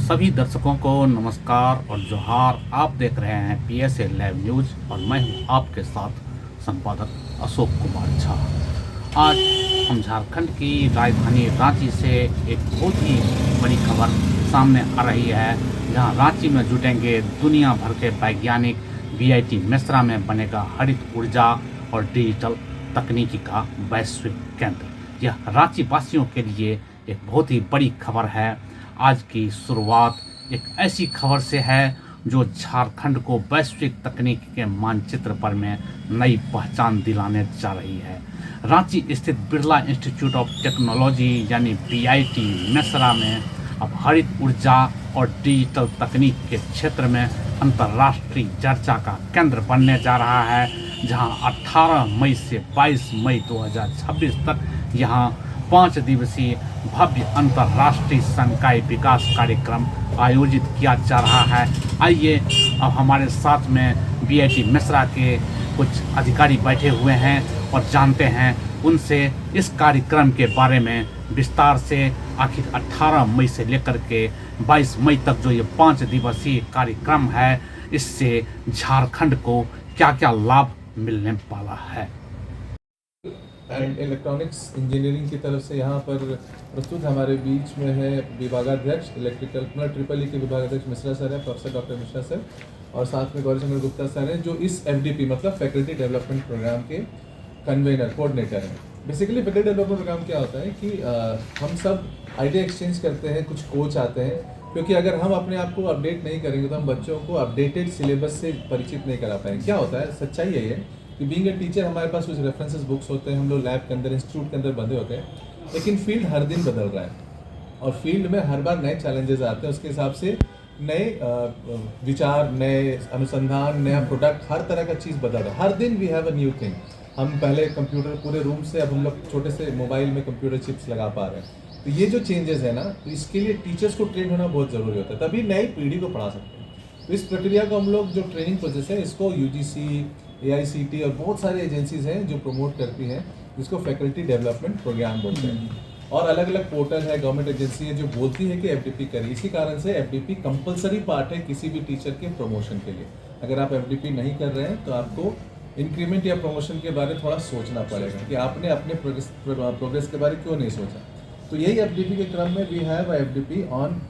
सभी दर्शकों को नमस्कार और जोहार। आप देख रहे हैं PSA लाइव न्यूज़ और मैं हूं आपके साथ संपादक अशोक कुमार झा। आज हम झारखंड की राजधानी रांची से एक बहुत ही बड़ी खबर सामने आ रही है, जहां रांची में जुटेंगे दुनिया भर के वैज्ञानिक। VIT मेसरा में बनेगा हरित ऊर्जा और डिजिटल तकनीकी का वैश्विक केंद्र। यह रांची वासियों के लिए एक बहुत ही बड़ी खबर है। आज की शुरुआत एक ऐसी खबर से है जो झारखंड को वैश्विक तकनीकी के मानचित्र पर में नई पहचान दिलाने जा रही है। रांची स्थित बिरला इंस्टीट्यूट ऑफ टेक्नोलॉजी यानी VIT मेसरा में अब हरित ऊर्जा और डिजिटल तकनीक के क्षेत्र में अंतर्राष्ट्रीय चर्चा का केंद्र बनने जा रहा है, जहां 18 मई से 22 मई 2026 तक यहां 5 दिवसीय भव्य अंतर्राष्ट्रीय संकाय विकास कार्यक्रम आयोजित किया जा रहा है। आइए अब हमारे साथ में VIT मेसरा के कुछ अधिकारी बैठे हुए हैं और जानते हैं उनसे इस कार्यक्रम के बारे में विस्तार से। आखिर 18 मई से लेकर के 22 मई तक जो ये 5 दिवसीय कार्यक्रम है, इससे झारखंड को क्या क्या लाभ मिलने वाला है। एंड इलेक्ट्रॉनिक्स इंजीनियरिंग की तरफ से यहाँ पर प्रस्तुत हमारे बीच में है विभागाध्यक्ष इलेक्ट्रिकल EEE के विभागाध्यक्ष मिश्रा सर है, प्रोफेसर डॉक्टर मिश्रा सर, और साथ में गौरी शंकर गुप्ता सर हैं जो इस FDP मतलब फैकल्टी डेवलपमेंट प्रोग्राम के कन्वेनर कोऑर्डिनेटर हैं। बेसिकली फैकल्टी डेवलपमेंट प्रोग्राम क्या होता है कि हम सब आइडिया एक्सचेंज करते हैं, कुछ कोच आते हैं, क्योंकि अगर हम अपने आप को अपडेट नहीं करेंगे तो हम बच्चों को अपडेटेड सिलेबस से परिचित नहीं करा पाएंगे। क्या होता है, सच्चाई यही है कि बीइंग ए टीचर हमारे पास कुछ रेफरेंसेस बुक्स होते हैं, हम लोग लैब के अंदर इंस्टीट्यूट के अंदर बंधे होते हैं, लेकिन फील्ड हर दिन बदल रहा है और फील्ड में हर बार नए चैलेंजेस आते हैं। उसके हिसाब से नए विचार, नए अनुसंधान, नया प्रोडक्ट, हर तरह का चीज़ बदल रहा है। हर दिन we have a new thing. हम पहले कंप्यूटर पूरे रूम से अब हम लोग छोटे से मोबाइल में कंप्यूटर चिप्स लगा पा रहे हैं। तो ये जो चेंजेस है ना, तो इसके लिए टीचर्स को ट्रेन होना बहुत ज़रूरी होता है, तभी नई पीढ़ी को पढ़ा सकते हैं। तो इस प्रक्रिया को हम लोग जो ट्रेनिंग प्रोसेस है, इसको UGC, AICT और बहुत सारी एजेंसीज हैं जो प्रमोट करती हैं, जिसको फैकल्टी डेवलपमेंट प्रोग्राम बोलते हैं। और अलग अलग पोर्टल है, गवर्नमेंट एजेंसी है जो बोलती है कि FDP करिए। इसी कारण से FDP कंपलसरी पार्ट है किसी भी टीचर के प्रमोशन के लिए। अगर आप FDP नहीं कर रहे हैं तो आपको इंक्रीमेंट या प्रमोशन के बारे में थोड़ा सोचना पड़ेगा कि आपने अपने प्रोग्रेस के बारे क्यों नहीं सोचा। तो यही FDP के क्रम में we have FDP on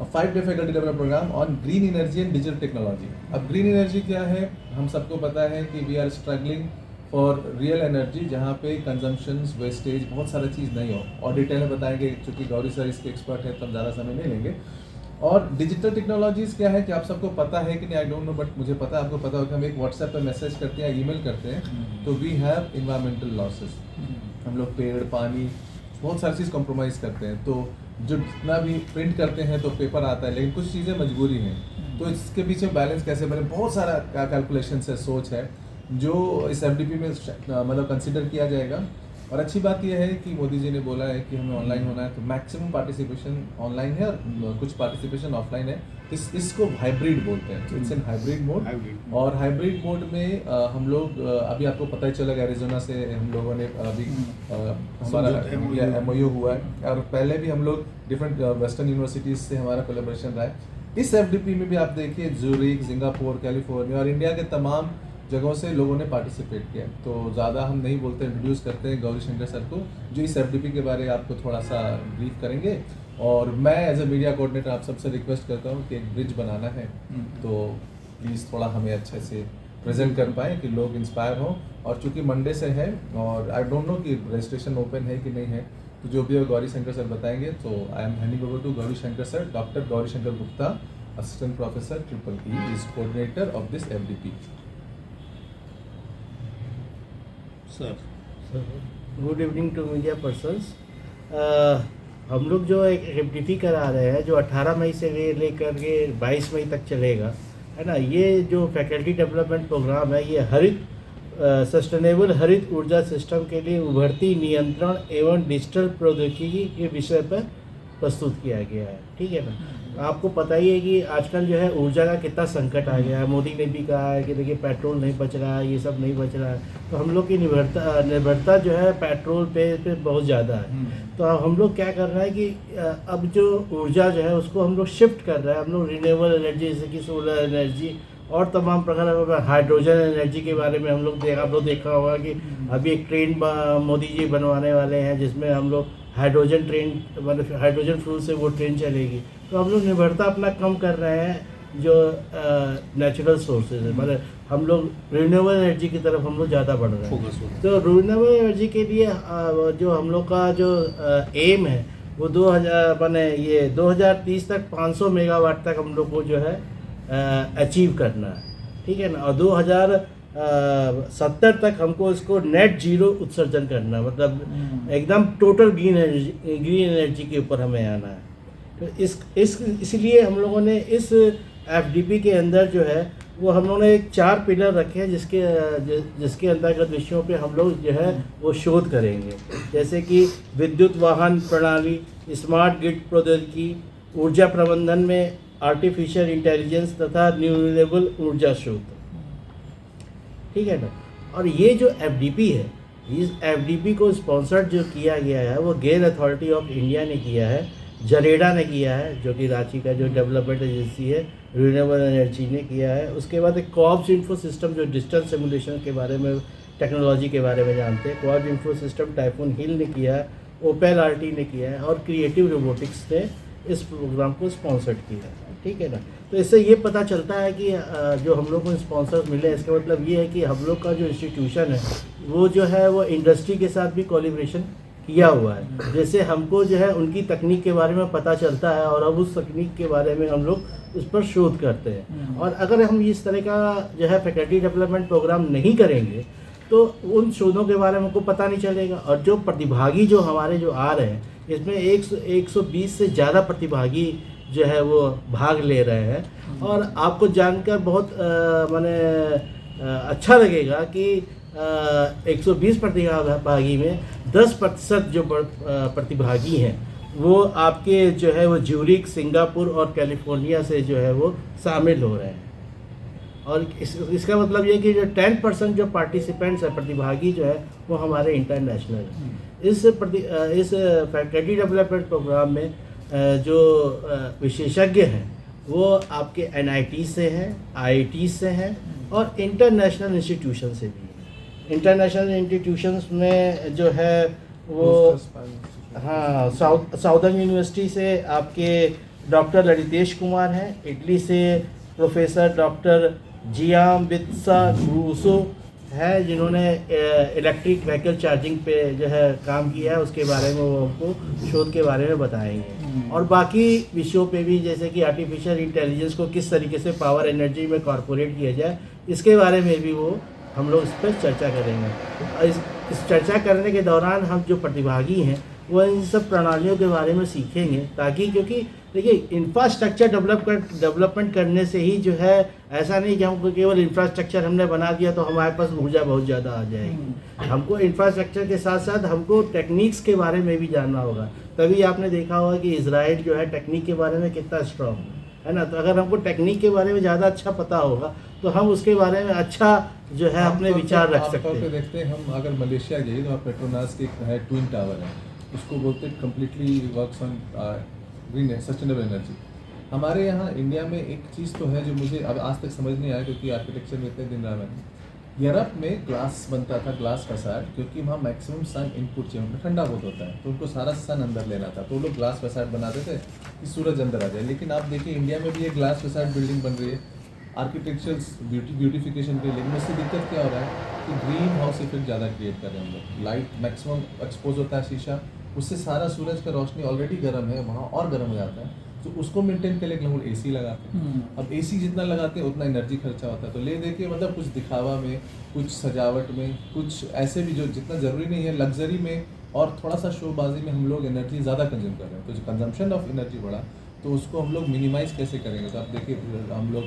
5-day faculty development programme on green energy and digital technology. अब ग्रीन एनर्जी क्या है, हम सबको पता है कि we are struggling for real energy, जहाँ पे कंजम्पशंस, वेस्टेज, बहुत सारा चीज़ नहीं हो। और डिटेल में बताएंगे, चूँकि गौरी सर इसके एक्सपर्ट है तो हम ज़्यादा समय नहीं लेंगे। और डिजिटल टेक्नोलॉजीज़ क्या है कि आप सबको पता है कि नहीं, आई डोंट नो, बट मुझे पता है, आपको पता होगा, हम एक WhatsApp पर मैसेज करते हैं, ईमेल करते हैं, तो वी हैव इन्वायरमेंटल लॉसेस। हम लोग पेड़, पानी, बहुत सारी चीज़ कॉम्प्रोमाइज़ करते हैं। तो जो जितना भी प्रिंट करते हैं तो पेपर आता है, लेकिन कुछ चीज़ें मजबूरी हैं। तो इसके पीछे बैलेंस कैसे बने, बहुत सारा कैलकुलेशन है, सोच है, जो इस FDP में मतलब कंसिडर किया जाएगा। और अच्छी बात यह है कि मोदी जी ने बोला है कि हमें ऑनलाइन होना है, तो मैक्सिमम पार्टिसिपेशन ऑनलाइन है और कुछ पार्टिसिपेशन ऑफलाइन है। इसको हाइब्रिड बोलते हैं, इट्स एन हाइब्रिड मोड। और हाइब्रिड मोड में हम लोग अभी आपको पता ही चलेगा, एरिजोना से हम लोगों ने अभी हमारा MOU हुआ है, और पहले भी हम लोग डिफरेंट वेस्टर्न यूनिवर्सिटीज़ से हमारा कोलेब्रेशन रहा है। इस FDP में भी आप देखिए ज़ूरिक, सिंगापुर, कैलिफोर्निया और इंडिया के तमाम जगहों से लोगों ने पार्टिसिपेट किया। तो ज़्यादा हम नहीं बोलते, इंट्रोड्यूस करते हैं गौरी शंकर सर को, जो इस FDP के बारे में आपको थोड़ा सा ब्रीफ करेंगे। और मैं एज ए मीडिया कोऑर्डिनेटर आप सबसे रिक्वेस्ट करता हूँ कि एक ब्रिज बनाना है, तो प्लीज़ थोड़ा हमें अच्छे से प्रेजेंट कर पाएँ कि लोग इंस्पायर हों। और चूँकि मंडे से है और आई डोंट नो कि रजिस्ट्रेशन ओपन है कि नहीं है, तो जो भी है गौरी शंकर सर बताएंगे। तो I am handing over to Gauri Shankar sir. Doctor Gauri Shankar Gupta, assistant professor EEE, is coordinator of this FDP। Sir good evening to media persons. हम लोग जो एक FDP करा रहे हैं, जो 18 मई से लेकर के 22 मई तक चलेगा, है ना। ये जो फैकल्टी डेवलपमेंट प्रोग्राम है, ये हरित सस्टेनेबल हरित ऊर्जा सिस्टम के लिए उभरती नियंत्रण एवं डिजिटल प्रौद्योगिकी के विषय पर प्रस्तुत किया गया है। ठीक है ना। आपको पता ही है कि आजकल जो है ऊर्जा का कितना संकट आ गया है। मोदी ने भी कहा है कि देखिए पेट्रोल नहीं बच रहा है, ये सब नहीं बच रहा है, तो हम लोग की निर्भरता जो है पेट्रोल पे बहुत ज़्यादा है। तो अब हम लोग क्या कर रहे हैं कि अब जो ऊर्जा जो है उसको हम लोग शिफ्ट कर रहे हैं। हम लोग रिन्यूएबल एनर्जी जैसे कि सोलर एनर्जी और तमाम प्रकार हाइड्रोजन एनर्जी के बारे में हम लोग देखा होगा कि अभी एक ट्रेन मोदी जी बनवाने वाले हैं जिसमें हम लोग हाइड्रोजन ट्रेन मतलब हाइड्रोजन फ्यूल से वो ट्रेन चलेगी। तो हम लोग निर्भरता अपना कम कर रहे हैं जो नेचुरल सोर्सेज है, मतलब हम लोग रिन्यूएबल एनर्जी की तरफ हम लोग ज़्यादा बढ़ रहे हैं। तो रिन्यूएबल एनर्जी के लिए जो हम लोग का जो एम है वो 2030 तक 500 मेगावाट तक हम लोग को जो है अचीव करना है। ठीक है ना। और 2070 तक हमको इसको नेट जीरो उत्सर्जन करना है, मतलब एकदम टोटल ग्रीन एनर्जी के ऊपर हमें आना है। तो इसलिए हम लोगों ने इस एफडीपी के अंदर जो है वो हम लोगों ने एक 4 पिलर रखे हैं जिसके अंतर्गत विषयों पे हम लोग जो है वो शोध करेंगे, जैसे कि विद्युत वाहन प्रणाली, स्मार्ट ग्रिड प्रौद्योगिकी, ऊर्जा प्रबंधन में आर्टिफिशियल इंटेलिजेंस तथा रिन्यूएबल ऊर्जा स्रोत। ठीक है ना। और ये जो एफडीपी है, इस एफडीपी को स्पॉन्सर्ड जो किया गया है वो गेल अथॉरिटी ऑफ इंडिया ने किया है, जरेडा ने किया है जो कि रांची का जो डेवलपमेंट एजेंसी है, रिन्यूएबल एनर्जी ने किया है। उसके बाद एक कॉब्स इन्फो सिस्टम जो डिजिटल सिमुलेशन के बारे में टेक्नोलॉजी के बारे में जानते हैं, कॉब्स इन्फो सिस्टम टाइफून हिल ने किया है, ओपेल आरटी ने किया है और क्रिएटिव रोबोटिक्स ने इस प्रोग्राम को स्पॉन्सर्ड किया है। ठीक है ना। तो इससे ये पता चलता है कि जो हम लोग को स्पॉन्सर्स मिले इसका मतलब ये है कि हम लोग का जो इंस्टीट्यूशन है वो जो है वो इंडस्ट्री के साथ भी कोलैबोरेशन किया हुआ है। जैसे हमको जो है उनकी तकनीक के बारे में पता चलता है और अब उस तकनीक के बारे में हम लोग उस पर शोध करते हैं। और अगर हम इस तरह का जो है फैकल्टी डेवलपमेंट प्रोग्राम नहीं करेंगे तो उन शोधों के बारे में हमको पता नहीं चलेगा। और जो प्रतिभागी जो हमारे जो आ रहे हैं इसमें 120 से ज़्यादा प्रतिभागी जो है वो भाग ले रहे हैं। और आपको जानकर बहुत अच्छा लगेगा कि 120 प्रतिभागी में 10% जो प्रतिभागी हैं वो आपके जो है वो ज्यूरिख, सिंगापुर और कैलिफोर्निया से जो है वो शामिल हो रहे हैं। और इसका मतलब ये कि जो 10% जो पार्टिसिपेंट्स है, प्रतिभागी जो है वो हमारे इंटरनेशनल हैं। इस फैकल्टी डेवलपमेंट प्रोग्राम में जो विशेषज्ञ हैं वो आपके NIT से हैं, IIT से हैं और इंटरनेशनल इंस्टीट्यूशन से भी हैं। इंटरनेशनल इंस्टीट्यूशंस में जो है वो हाँ साउदर्न यूनिवर्सिटी से आपके डॉक्टर ललितेश कुमार हैं, इटली से प्रोफेसर डॉक्टर जियाम्बित्सा ग्रूसो है जिन्होंने इलेक्ट्रिक व्हीकल चार्जिंग पे जो है काम किया है, उसके बारे में वो आपको शोध के बारे में बताएंगे। और बाकी विषयों पे भी जैसे कि आर्टिफिशियल इंटेलिजेंस को किस तरीके से पावर एनर्जी में कॉर्पोरेट किया जाए इसके बारे में भी वो हम लोग इस पर चर्चा करेंगे। इस चर्चा करने के दौरान हम जो प्रतिभागी हैं वो इन सब प्रणालियों के बारे में सीखेंगे, ताकि क्योंकि देखिए इंफ्रास्ट्रक्चर डेवलपमेंट करने से ही जो है ऐसा नहीं कि हमको केवल इंफ्रास्ट्रक्चर हमने बना दिया तो हमारे पास ऊर्जा बहुत ज़्यादा आ जाएगी। हमको इंफ्रास्ट्रक्चर के साथ साथ हमको टेक्निक्स के बारे में भी जानना होगा। तभी आपने देखा होगा कि इजराइल जो है टेक्निक के बारे में कितना स्ट्रॉन्ग है ना। तो अगर हमको टेक्निक के बारे में ज़्यादा अच्छा पता होगा तो हम उसके बारे में अच्छा जो है अपने विचार रख सकते हैं। देखते हैं हम अगर मलेशिया गए तो पेट्रोनास के है ट्विन टावर है, उसको बोलते हैं completely works on green sustainable energy. हमारे यहाँ इंडिया में एक चीज़ तो है जो मुझे अब आज तक समझ नहीं आया क्योंकि आर्किटेक्चर में इतने दिन रहा मैंने। यूरोप में ग्लास बनता था, ग्लास फैसाड, क्योंकि वहाँ मैक्सिमम सन इनपुट चाहिए, उनका ठंडा बहुत होता है तो उनको सारा सन अंदर लेना था, तो वो लोग ग्लास फैसाड बनाते थे कि सूरज अंदर आ जाए। लेकिन आप देखिए इंडिया में भी ये ग्लास फैसाड बिल्डिंग बन रही है आर्किटेक्चरल ब्यूटिफिकेशन के लिए, लेकिन उससे दिक्कत क्या हो रहा है कि ग्रीन हाउस इफेक्ट ज़्यादा क्रिएट कर रहे हैं हम लोग। लाइट मैक्सिमम एक्सपोज होता है शीशा, उससे सारा सूरज का रोशनी ऑलरेडी गर्म है वहाँ और गर्म हो जाता है, तो उसको मेंटेन करने के लिए हम लोग AC लगाते हैं। अब AC जितना लगाते हैं उतना एनर्जी खर्चा होता है, तो ले दे के मतलब कुछ दिखावा में, कुछ सजावट में, कुछ ऐसे भी जो जितना ज़रूरी नहीं है लग्जरी में और थोड़ा सा शोबाजी में हम लोग एनर्जी ज़्यादा कंज्यूम कर रहे हैं। तो जो कंजम्पशन ऑफ एनर्जी बढ़ा तो उसको हम लोग मिनिमाइज़ कैसे करेंगे। तो आप देखिए हम लोग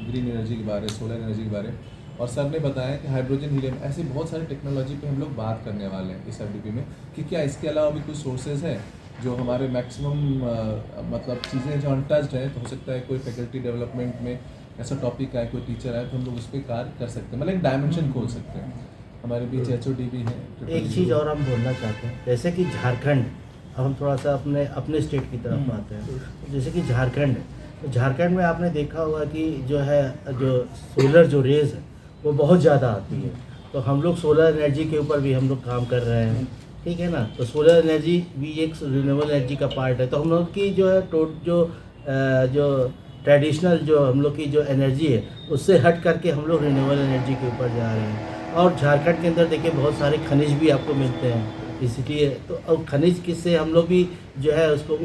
ग्रीन एनर्जी के बारे, सोलर एनर्जी के बारे, और सर ने बताया कि हाइड्रोजन, हीलियम, ऐसी बहुत सारी टेक्नोलॉजी पे हम लोग बात करने वाले हैं इस FDP में कि क्या इसके अलावा भी कुछ सोर्सेज है जो हमारे मैक्सिमम मतलब चीज़ें जो अनटच्ड हैं, तो हो सकता है कोई फैकल्टी डेवलपमेंट में ऐसा टॉपिक आए, कोई टीचर आए, तो हम लोग उस पर कार्य कर सकते हैं, मतलब एक डायमेंशन खोल सकते हैं। हमारे बीच HOD भी है। एक चीज़ और हम बोलना चाहते हैं, जैसे कि झारखंड, अब हम थोड़ा सा अपने स्टेट की तरफ आते हैं। जैसे कि झारखंड है, तो झारखंड में आपने देखा होगा कि जो सोलर जो रेज़ है वो बहुत ज़्यादा आती है। तो हम लोग सोलर एनर्जी के ऊपर भी हम लोग काम कर रहे हैं, ठीक है ना। तो सोलर एनर्जी भी एक रिन्यूएबल एनर्जी का पार्ट है। तो हम लोग की जो है जो ट्रेडिशनल जो हम लोग की जो एनर्जी है उससे हट करके हम लोग रिन्यूएबल एनर्जी के ऊपर जा रहे हैं। और झारखंड के अंदर देखिए बहुत सारे खनिज भी आपको मिलते हैं, इसलिए तो अब खनिज किससे हम लोग भी जो है उसको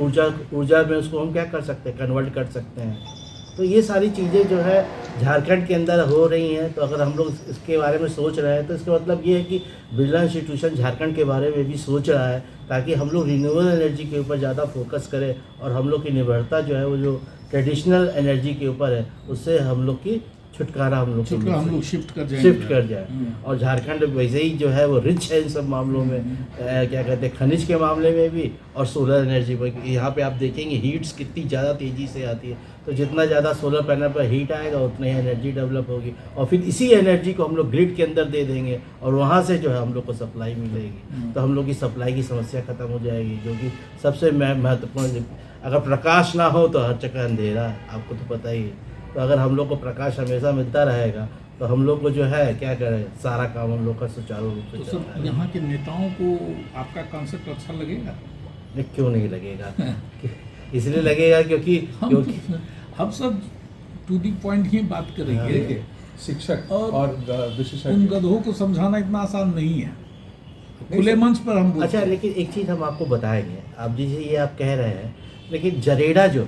ऊर्जा में उसको हम क्या कर सकते हैं, कन्वर्ट कर सकते हैं। तो ये सारी चीज़ें जो है झारखंड के अंदर हो रही हैं। तो अगर हम लोग इसके बारे में सोच रहे हैं तो इसका मतलब ये है कि बिरला इंस्टीट्यूशन झारखंड के बारे में भी सोच रहा है, ताकि हम लोग रिन्यूएबल एनर्जी के ऊपर ज़्यादा फोकस करें और हम लोग की निर्भरता जो है वो जो ट्रेडिशनल एनर्जी के ऊपर है उससे हम लोग की छुटकारा हम लोग शिफ्ट कर जाए। और झारखंड वैसे ही जो है वो रिच है इन सब मामलों में, क्या कहते हैं, खनिज के मामले में भी और सोलर एनर्जी पर। यहाँ पे आप देखेंगे हीट्स कितनी ज़्यादा तेज़ी से आती है, तो जितना ज़्यादा सोलर पैनल पर हीट आएगा उतनी ही एनर्जी डेवलप होगी और फिर इसी एनर्जी को हम लोग ग्रिड के अंदर दे देंगे और वहाँ से जो है हम लोग को सप्लाई मिलेगी। तो हम लोग की सप्लाई की समस्या ख़त्म हो जाएगी, जो कि सबसे महत्वपूर्ण। अगर प्रकाश ना हो तो हर जगह अंधेरा है, आपको तो पता ही है। तो अगर हम लोग को प्रकाश हमेशा मिलता रहेगा तो हम लोग को जो है क्या करें, सारा काम हम लोग का सुचारू रूप से तो चलता सर है। यहाँ के नेताओं को आपका कॉन्सेप्ट अच्छा लगेगा? नहीं, क्यों नहीं लगेगा? इसलिए लगेगा क्योंकि हम सब टू दी पॉइंट ही बात करेंगे। देखिए, शिक्षक और और उन विशेषज्ञ गधों को समझाना इतना आसान नहीं है, खुले मंच पर हम बोलते अच्छा, हैं। लेकिन एक चीज़ हम आपको बताएंगे, आप जैसे ये आप कह रहे हैं, लेकिन जरेडा जो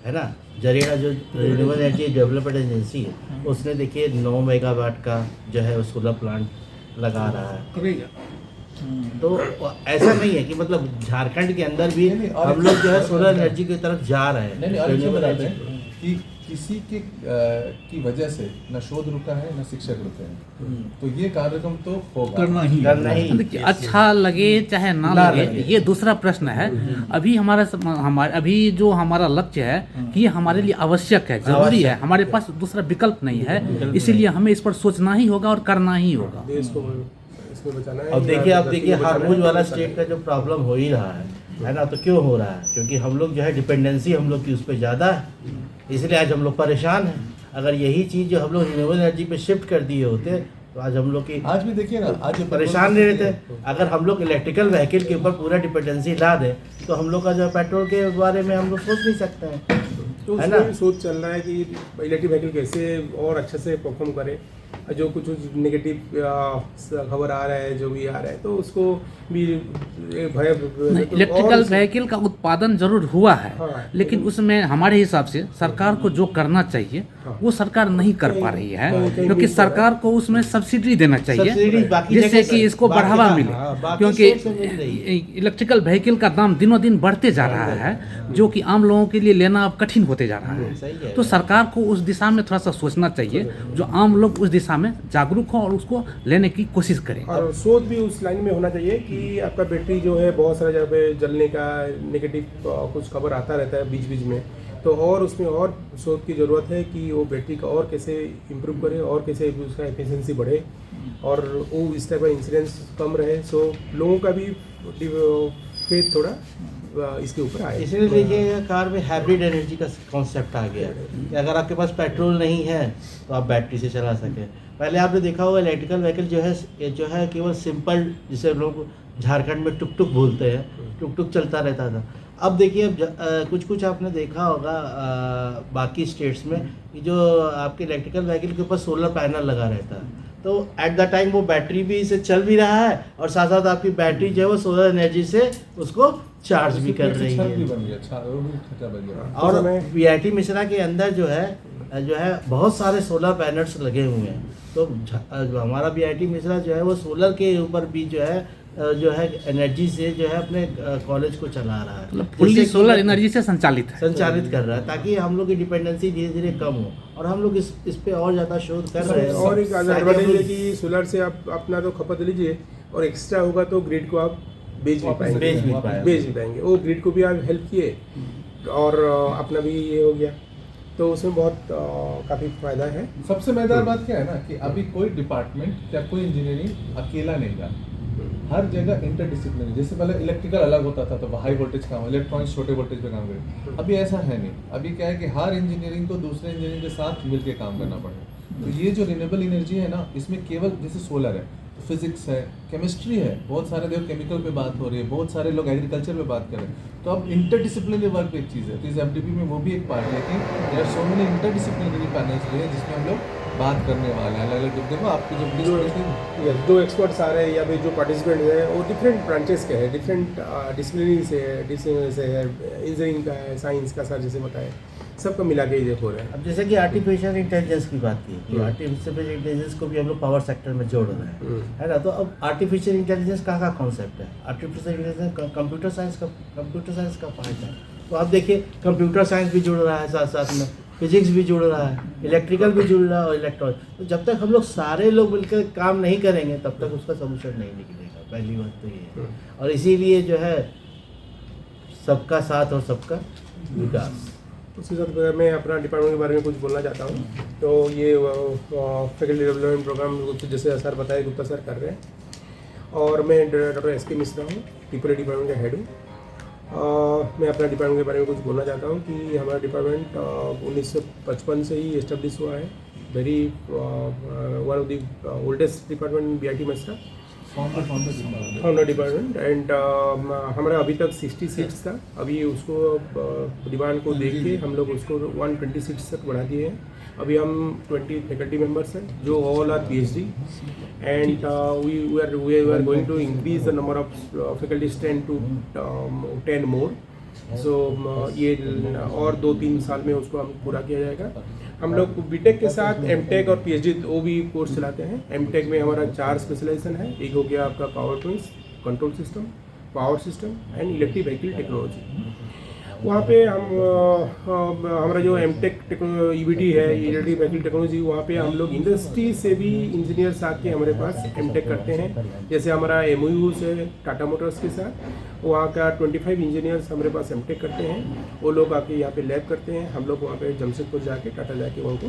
है ना, जरेडा जो रिन्यूएबल एनर्जी डेवलपमेंट एजेंसी है, उसने देखिए 9 मेगावाट का जो है सोलर प्लांट लगा रहा है। करेगा। तो ऐसा नहीं है कि मतलब झारखंड के अंदर भी नहीं, और हम लोग जो है सोलर एनर्जी की तरफ जा रहे हैं। नहीं, और एक चीज़ Renewable बताते energy। हैं कि किसी के की वजह से न शोध रुका है न शिक्षक रुके हैं, तो ये कार्यक्रम तो होगा, करना ही देखिए, अच्छा लगे चाहे ना लगे ये दूसरा प्रश्न है। अभी अभी जो हमारा लक्ष्य है कि ये हमारे लिए आवश्यक है, जरूरी है, हमारे पास दूसरा विकल्प नहीं है, इसीलिए हमें इस पर सोचना ही होगा और करना ही होगा। देश को इसमें बचाना है। अब देखिए, आप देखिए हारमोज वाला स्टेट का जो प्रॉब्लम हो ही रहा है ना, तो क्यों हो रहा है? क्योंकि हम लोग जो है डिपेंडेंसी हम लोग की उस पर ज़्यादा है, इसलिए आज हम लोग परेशान हैं। अगर यही चीज़ जो हम लोग रिन्यूएबल एनर्जी पे शिफ्ट कर दिए होते तो आज हम लोग की आज भी देखिए ना, आज ये परेशान नहीं रहते। अगर हम लोग इलेक्ट्रिकल व्हीकल के ऊपर पूरा डिपेंडेंसी ला दें तो हम लोग का जो है पेट्रोल के बारे में हम लोग सोच नहीं सकते हैं, तो है ना? उसमें भी सोच चल रहा है कि इलेक्ट्रिक व्हीकल कैसे और अच्छे से परफॉर्म करे। जो कुछ नेगेटिव खबर आ रहा है, जो भी आ रहा है, तो उसको भी भय इलेक्ट्रिकल व्हीकल का उत्पादन जरूर हुआ है, हाँ, लेकिन उसमें हमारे हिसाब से सरकार को जो करना चाहिए वो सरकार नहीं कर पा रही है, क्योंकि सरकार को उसमें सब्सिडी देना सब्सिडी चाहिए बाकी जिससे जगह कि से- इसको बाकी बढ़ावा का- मिले, हाँ, बाकी क्योंकि स्टेट से मिल रही है। इलेक्ट्रिकल व्हीकल का दाम दिनों दिन बढ़ते जा रहा है, जो कि आम लोगों के लिए लेना अब कठिन होते जा रहा सही है। है। तो सरकार को उस दिशा में थोड़ा सा सोचना चाहिए, जो आम लोग उस दिशा में जागरूक हों और उसको लेने की कोशिश करें। और शोध भी उस लाइन में होना चाहिए कि आपका बैटरी जो है बहुत सारा जगह पे जलने का नेगेटिव कुछ खबर आता रहता है बीच बीच में, तो और उसमें और शोध की ज़रूरत है कि वो बैटरी का और कैसे इम्प्रूव करे और कैसे उसका एफिशिएंसी बढ़े और वो इस टाइप का इंसिडेंस कम रहे। सो लोगों का भी फेथ थोड़ा इसके ऊपर आए। इसलिए देखिए कार में हाइब्रिड एनर्जी का कॉन्सेप्ट आ गया कि अगर आपके पास पेट्रोल नहीं है तो आप बैटरी से चला सकें। पहले आपने देखा होगा इलेक्ट्रिकल व्हीकल जो है केवल सिंपल, जिसे लोग झारखंड में टुक टुक बोलते हैं, टुक टुक चलता रहता था। अब देखिए, अब कुछ आपने देखा होगा बाकी स्टेट्स में कि जो आपके इलेक्ट्रिकल व्हीकल के ऊपर सोलर पैनल लगा रहता है, तो एट द टाइम वो बैटरी भी इसे चल भी रहा है और साथ साथ आपकी बैटरी जो है वो सोलर एनर्जी से उसको चार्ज भी कर रही छत भी है। बन गया, वो भी खतरा बन गया। और वीआईटी मिश्रा के अंदर जो है बहुत सारे सोलर पैनल्स लगे हुए हैं। तो जो हमारा वीआईटी मिश्रा जो है वो सोलर के ऊपर भी जो है एनर्जी से जो है अपने कॉलेज को चला रहा है, मतलब फुल्ली जिससे कि सोलर एनर्जी से संचालित है। संचालित कर रहा है, ताकि हम लोग की डिपेंडेंसी धीरे धीरे कम हो और हम लोग इस पे और ज़्यादा शोध कर रहे हैं। और एक ताकि हम एडवांटेज है लोग- कि सोलर से आप अपना तो खपत लीजिए और एक्स्ट्रा होगा तो ग्रिड को आप बेच भी वापस पाएंगे, बेच भी वापस पाएंगे। बेच भी पाएंगे। वो ग्रिड को भी आप हेल्प किए और अपना भी ये हो गया, तो उसमें बहुत काफ़ी फायदा है। सबसे मजेदार बात क्या है ना कि अभी कोई डिपार्टमेंट या कोई इंजीनियरिंग अकेला नहीं रहा, हर जगह इंटरडिसिप्लिनरी। जैसे पहले इलेक्ट्रिकल अलग होता था तो हाई वोल्टेज काम, इलेक्ट्रॉनिक्स छोटे वोल्टेज पे काम करे, अभी ऐसा है नहीं। अभी क्या है कि हर इंजीनियरिंग को दूसरे इंजीनियरिंग के साथ मिलकर काम करना पड़ेगा। तो ये जो रिन्यूएबल एनर्जी है ना, इसमें केवल जैसे सोलर है, फिजिक्स है, केमिस्ट्री है, बहुत सारे देखो केमिकल पे बात हो रही है, बहुत सारे लोग एग्रीकल्चर पे बात कर रहे हैं। तो अब इंटरडिसिप्लिनरी वर्क एक चीज़ है, तो इस एफडीपी में वो भी एक पार्ट है कि there are so many interdisciplinary panels है जिसमें हम लोग बात करने वाले हैं। अलग अलग देखो आपकी जो जो एक्सपर्ट्स आ रहे हैं या फिर जो पार्टिसिपेंट हैं वो डिफरेंट ब्रांचेस के हैं, डिफरेंट डिसिप्लिनरी से है, इंजीनियरिंग का है, साइंस का, सर जैसे बताए, सबको मिला के ये हो रहा है। अब जैसे कि आर्टिफिशियल इंटेलिजेंस की बात की कि आर्टिफिशियल इंटेलिजेंस को भी हम लोग पावर सेक्टर में जोड़ रहे हैं, है ना। तो अब आर्टिफिशियल इंटेलिजेंस का कॉन्सेप्ट है, आर्टिफिशियल इंटेलिजेंस कंप्यूटर साइंस का पार्ट है। तो आप देखिए कंप्यूटर साइंस भी जुड़ रहा है, साथ साथ में फिजिक्स भी जुड़ रहा है, इलेक्ट्रिकल भी जुड़ रहा है और इलेक्ट्रॉनिक। तो जब तक हम लोग सारे लोग मिलकर काम नहीं करेंगे तब तक उसका सोल्यूशन नहीं निकलेगा, पहली बात तो ये है। और इसीलिए जो है सबका साथ और सबका विकास। उसके साथ अगर मैं अपना डिपार्टमेंट के बारे में कुछ बोलना चाहता हूँ तो ये फैकल्टी डेवलपमेंट प्रोग्राम जैसे सर बताए गुप्ता सर कर रहे हैं, और मैं डॉक्टर एस के मिश्रा हूँ, ट्रिपल डिपार्टमेंट का हेड हूँ। मैं अपना डिपार्टमेंट के बारे में कुछ बोलना चाहता हूँ कि हमारा डिपार्टमेंट 1955 से ही एस्टेब्लिश हुआ है। Very one of the oldest department BIT Mishra founder department. And हमारा अभी तक 60 सीट्स था, अभी उसको डिमांड को देख के हम लोग उसको 126 तक बढ़ा दिए हैं। अभी हम 20 फैकल्टी मेंबर्स हैं जो all are PhD, and we are going to increase the number of faculty strength to 10 more. So ये और 2-3 साल में उसको हम पूरा किया जाएगा। हम लोग बीटेक के साथ एमटेक और PhD वो भी कोर्स चलाते हैं। एमटेक में हमारा 4 स्पेशलाइजेशन है, एक हो गया आपका power twins, control system, power system and electric vehicle technology. वहाँ पे हम हमारा जो एमटेक EVT है, इलेक्ट्रिक व्हीकल टेक्नोलॉजी, वहाँ पे हम लोग इंडस्ट्री से भी इंजीनियर्स आके हमारे पास एमटेक करते हैं। जैसे हमारा MOU है टाटा मोटर्स के साथ, वहाँ का 25 इंजीनियर्स हमारे पास एमटेक करते हैं। वो लोग आके यहाँ पे लैब करते हैं, हम लोग वहाँ पे जमशेदपुर जाके टाटा जाके उनको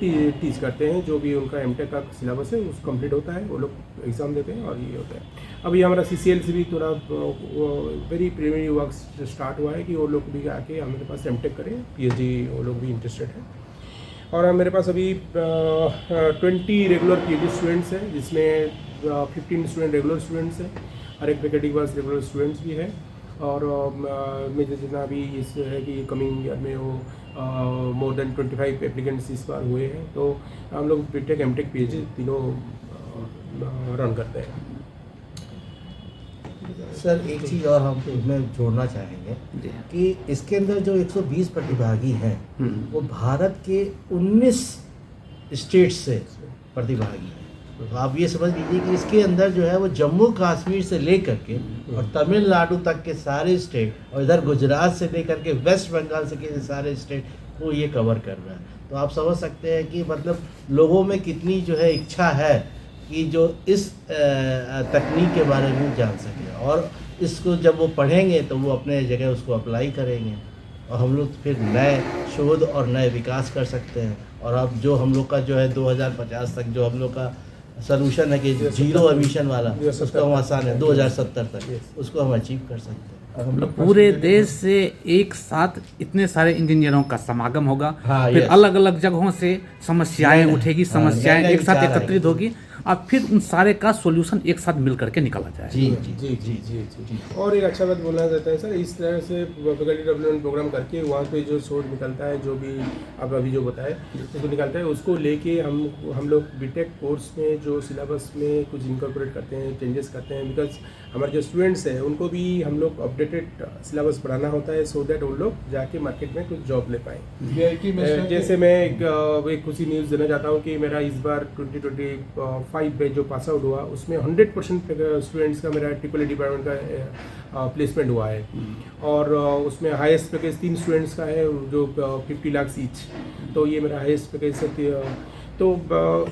टीच करते हैं। जो भी उनका एमटेक का सिलेबस है उस कंप्लीट होता है, वो लोग एग्ज़ाम देते हैं और ये होता है। अभी हमारा CCL से भी थोड़ा वेरी प्रीलिमिनरी वर्क स्टार्ट हुआ है कि वो लोग भी आके हमारे पास एमटेक करें, PhD वो लोग भी इंटरेस्टेड हैं। और मेरे पास अभी 20 रेगुलर PhD स्टूडेंट्स हैं, जिसमें 15 स्टूडेंट रेगुलर स्टूडेंट्स हैं, हर एक फैकल्टी के पास रेगुलर स्टूडेंट्स भी है। और मैं जितना भी इस है कि कमिंग ईयर में वो मोर देन 25 एप्लीकेंट्स इस बार हुए हैं। तो हम लोग बीटेक एमटेक PhD तीनों रन करते हैं। सर एक चीज़ और हम इसमें जोड़ना चाहेंगे कि इसके अंदर जो 120 प्रतिभागी हैं वो भारत के 19 स्टेट से प्रतिभागी हैं। तो आप ये समझ लीजिए कि इसके अंदर जो है वो जम्मू कश्मीर से लेकर के और तमिलनाडु तक के सारे स्टेट और इधर गुजरात से लेकर के वेस्ट बंगाल से के सारे स्टेट को ये कवर कर रहा है। तो आप समझ सकते हैं कि मतलब लोगों में कितनी जो है इच्छा है कि जो इस तकनीक के बारे में जान सके, और इसको जब वो पढ़ेंगे तो वो अपने जगह उसको अप्लाई करेंगे और हम लोग फिर नए शोध और नए विकास कर सकते हैं। और अब जो हम लोग का जो है 2050 तक जो हम लोग का सलूशन है कि जीरो एमिशन वाला, उसको हम आसान है 2070 तक उसको हम अचीव कर सकते हैं। हम लोग पूरे देश से एक साथ इतने सारे इंजीनियरों का समागम होगा। हाँ, फिर यस। अलग अलग जगहों से समस्याएं उठेगी, समस्याएं नया एक साथ विचार एकत्रित आएगा। होगी और फिर उन सारे का सॉल्यूशन एक साथ मिल करके निकाला जाए। जी जी। और एक अच्छा बात बोलना चाहता है सर, इस तरह से फैकल्टी डेवलपमेंट प्रोग्राम करके वहाँ पे जो शोध निकलता है, जो भी आप अभी जो बताए उसको निकलता है, उसको लेके हम लोग बीटेक कोर्स में जो सिलेबस में कुछ इंकॉर्पोरेट करते हैं, चेंजेस करते हैं। बिकॉज हमारे जो स्टूडेंट्स हैं उनको भी हम लोग अपडेटेड सिलेबस पढ़ाना होता है, सो दैट उन लोग जाके मार्केट में कुछ जॉब ले पाएँ। BIT में जैसे मैं एक खुशी न्यूज़ देना चाहता हूँ कि मेरा इस बार 2025 में जो पास आउट हुआ उसमें 100% स्टूडेंट्स का मेरा ट्रिपल डिपार्टमेंट का प्लेसमेंट हुआ है। और उसमें हाईएस्ट पैकेज 3 स्टूडेंट्स का है जो 50 लाख ईच। तो ये मेरा हाईएस्ट पैकेज है तो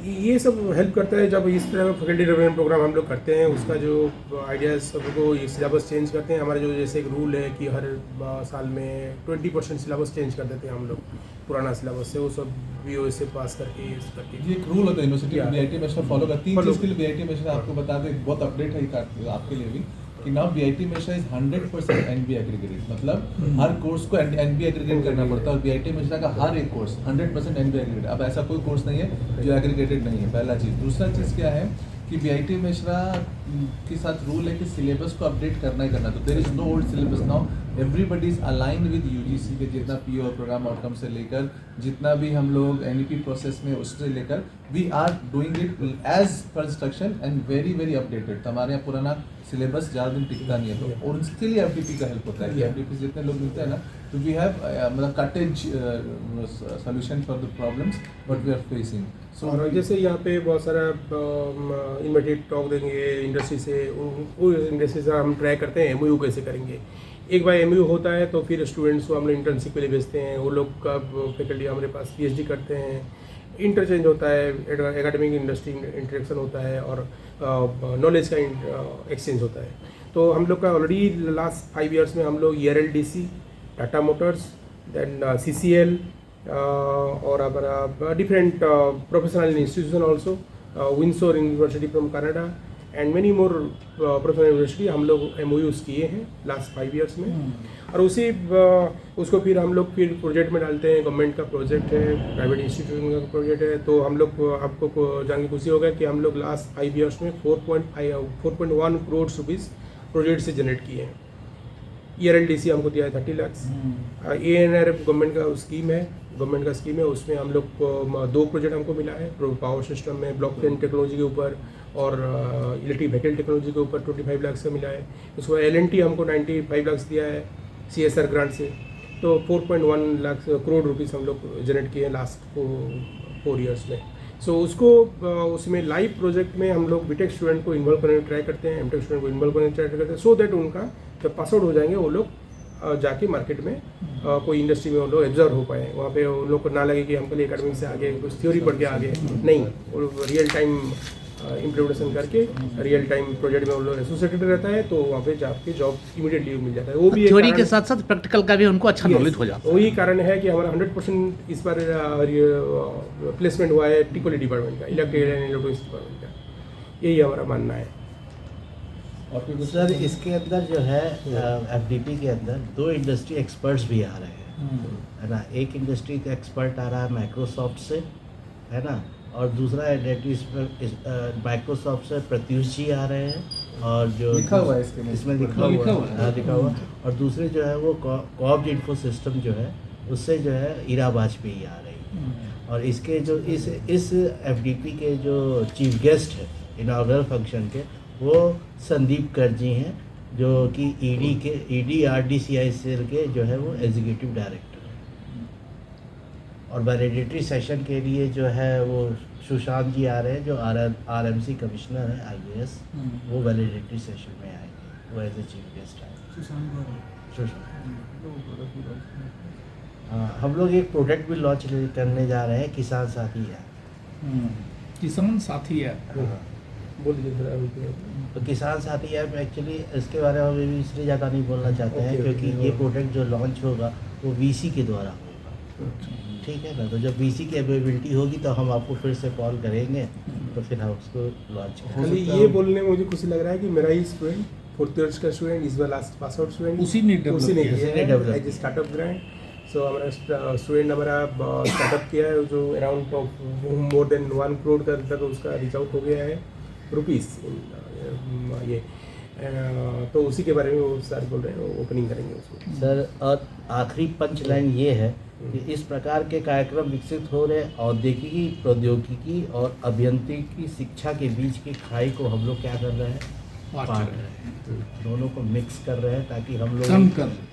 ये सब हेल्प करता है जब इस तरह फैकल्टी डेवलपमेंट प्रोग्राम हम लोग करते हैं। उसका जो आइडियाज़ सबको ये सिलेबस चेंज करते हैं। हमारा जो जैसे एक रूल है कि हर साल में 20% सिलेबस चेंज कर देते हैं हम लोग पुराना सिलेबस से, वो सब VOA से पास करके ये एक रूल होता है university Yeah. BIT Mishra follow करती है। Follow. चीज़ के लिए BIT मिश्रा आपको बता दें, बहुत अपडेट है आपके लिए भी कि now BIT Mishra is 100% NB aggregated, मतलब हर कोर्स को NB एग्रीगेट करना पड़ता है और BIT मिश्रा का हर एक कोर्स 100% NB एग्रीगेटेड। अब ऐसा कोई कोर्स नहीं है जो एग्रीगेटेड नहीं है, पहला चीज़। दूसरा चीज़ क्या है कि BIT मिश्रा के साथ रूल है कि सिलेबस को अपडेट करना ही करना। तो there is no old syllabus now, everybody is align with UGC के जितना PO और प्रोग्राम आउटकम से लेकर जितना भी हम लोग NEP प्रोसेस में उससे लेकर we are doing it as per instruction and very very updated. तो हमारे यहाँ पुराना सिलेबस ज़्यादा दिन टिकता नहीं है, तो और उसके लिए FDP का हेल्प होता है कि FDP जितने लोग मिलते हैं ना, तो वी हैव मतलब cottage solution for the problems what we are facing. So और जैसे यहाँ पे बहुत सारा इन्वर्टेड टॉक देंगे इंडस्ट्री से, वो इंडस्ट्री से हम ट्राई करते हैं MOU कैसे करेंगे। एक बार MOU होता है तो फिर स्टूडेंट्स को हम लोग इंटर्नशिप के लिए भेजते हैं, वो लोग का फैकल्टी हमारे पास PhD करते हैं, इंटरचेंज होता है, एकेडमिक इंडस्ट्री इंटरेक्शन होता है और नॉलेज का एक्सचेंज होता है। तो हम लोग का ऑलरेडी लास्ट 5 ईयर्स में हम लोग ERLDC, Tata Motors, then CCL और हमारा different professional institution also, Windsor university from Canada and many more professional university हम लोग MOUs किए हैं लास्ट 5 ईयर्स में। और उसको फिर हम लोग फिर प्रोजेक्ट में डालते हैं। गवर्नमेंट का प्रोजेक्ट है, प्राइवेट इंस्टीट्यूशन का प्रोजेक्ट है। तो हम लोग आपको जान के खुशी होगा कि हम लोग लास्ट 5 ईयर्स में 4.1 करोड़ रुपीज़ प्रोजेक्ट से जनरेट किए हैं। ERLDC हमको दिया है 30 लाख। ANRF गवर्नमेंट का स्कीम है, उसमें हम लोग को 2 प्रोजेक्ट हमको मिला है पावर सिस्टम में, ब्लॉकचेन टेक्नोलॉजी के ऊपर और इलेक्ट्रिक व्हीकल टेक्नोलॉजी के ऊपर 25 लाख का मिला है। उसको LNT हमको 95 लाख दिया है CSR ग्रांट से। तो 4.1 लाख करोड़ रुपीज़ हम लोग जनरेट किए हैं लास्ट 4 ईयर्स में। सो उसमें लाइव प्रोजेक्ट में हम लोग बीटेक स्टूडेंट को इन्वॉल्व करने ट्राई करते हैं, MTech स्टूडेंट को इन्वॉल्व करने ट्राई करते हैं, सो दैट उनका जब पास आउट हो जाएंगे वो लोग जाके मार्केट में कोई इंडस्ट्री में वो लोग एब्जर्व हो पाए। वहाँ पे वो लोग को ना लगे कि हमको लिए एकेडमिक से आगे कुछ थ्योरी पढ़ के आगे, नहीं, वो रियल टाइम इम्प्लीमेंटेशन करके रियल टाइम प्रोजेक्ट में वो लोग एसोसिएटेड रहता है, तो वहाँ पे जाके जॉब इमीडिएटली मिल जाता है। वो भी थ्योरी के साथ साथ प्रैक्टिकल का भी उनको अच्छा नॉलेज हो जाता है। वही कारण है कि हमारा 100% इस बार प्लेसमेंट हुआ है टिकोली डिपार्टमेंट का, इलेक्ट्रिकल एंड इलेक्ट्रॉनिक्स डिपार्टमेंट का। यही हमारा मानना है। सर इसके अंदर जो है FDP के अंदर 2 इंडस्ट्री एक्सपर्ट्स भी आ रहे हैं, है ना। एक इंडस्ट्री का एक्सपर्ट आ रहा है माइक्रोसॉफ्ट से, है ना, और दूसरा माइक्रोसॉफ्ट से प्रत्युष जी आ रहे हैं, और जो लिखा हुआ है इसमें लिखा हुआ और दूसरे जो है वो कॉब्ज इन्फो सिस्टम जो है उससे जो है ईरा वाजपेयी आ रही है। और इसके जो इस FDP के जो चीफ गेस्ट है इनॉग्रल फंक्शन के, वो संदीप करजी हैं, जो कि ED RDCI के जो है वो एग्जीक्यूटिव डायरेक्टर है। और वैलिडेटरी सेशन के लिए जो है वो सुशांत जी आ रहे हैं, जो RMC कमिश्नर है IAS, वो वैलिडेटरी सेशन में आएंगे, वो एज ए चीफ गेस्ट आए। हम लोग एक प्रोडक्ट भी लॉन्च करने जा रहे हैं, किसान साथी ऐप। किसान साथी ऐप। बोल दीजिए। तो किसान साथी ऐप एक्चुअली इसके बारे में भी इसलिए ज़्यादा नहीं बोलना चाहते हैं क्योंकि ये प्रोडक्ट जो लॉन्च होगा वो VC के द्वारा होगा, ठीक है ना। तो जब VC की अवेलेबिलिटी होगी तो हम आपको फिर से कॉल करेंगे, तो फिर हम उसको लॉन्च खाली करेंगे। ये बोलने में मुझे खुशी लग रहा है कि मेरा ही स्टूडेंट 4th ईयर का स्टूडेंट इस बार लास्ट पास आउट स्टूडेंट उसी ने develop एज स्टार्टअप ग्रांट। सो हमारा स्टूडेंट हमारा स्टार्टअप किया है जो अराउंड मोर देन 1 करोड़ तक उसका रीच आउट हो गया है रुपीज़ ये। तो उसी के बारे में वो सर बोल रहे हैं, ओपनिंग करेंगे उसको। सर और आखिरी पंच लाइन ये है कि इस प्रकार के कार्यक्रम विकसित हो रहे औद्योगिकी, प्रौद्योगिकी और अभियांत्रिकी शिक्षा के बीच की खाई को हम लोग क्या कर रहे हैं, पाट रहे हैं, दोनों को मिक्स कर रहे हैं ताकि हम लोग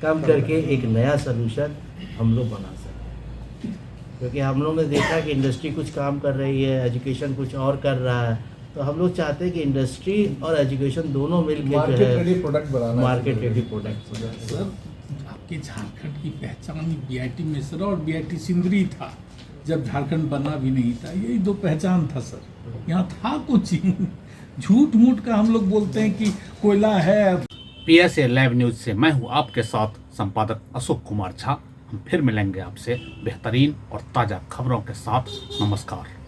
कम करके एक नया सलूशन हम लोग बना सकें। क्योंकि हम लोग ने देखा कि इंडस्ट्री कुछ काम कर रही है, एजुकेशन कुछ और कर रहा है, तो हम लोग चाहते हैं कि इंडस्ट्री और एजुकेशन दोनों मिलकर जो मार्केट रेडी है प्रोडक्ट बनाना, मार्केट रेडी प्रोडक्ट। सर आपके झारखंड की पहचान BIT मिश्रा और BIT सिंदरी था, जब झारखंड बना भी नहीं था, यही दो पहचान था सर। यहाँ था कुछ ही, झूठ मूठ का हम लोग बोलते हैं कि कोयला है। PSA लाइव न्यूज से मैं हूं आपके साथ संपादक अशोक कुमार झा। हम फिर मिलेंगे आपसे बेहतरीन और ताज़ा खबरों के साथ। नमस्कार।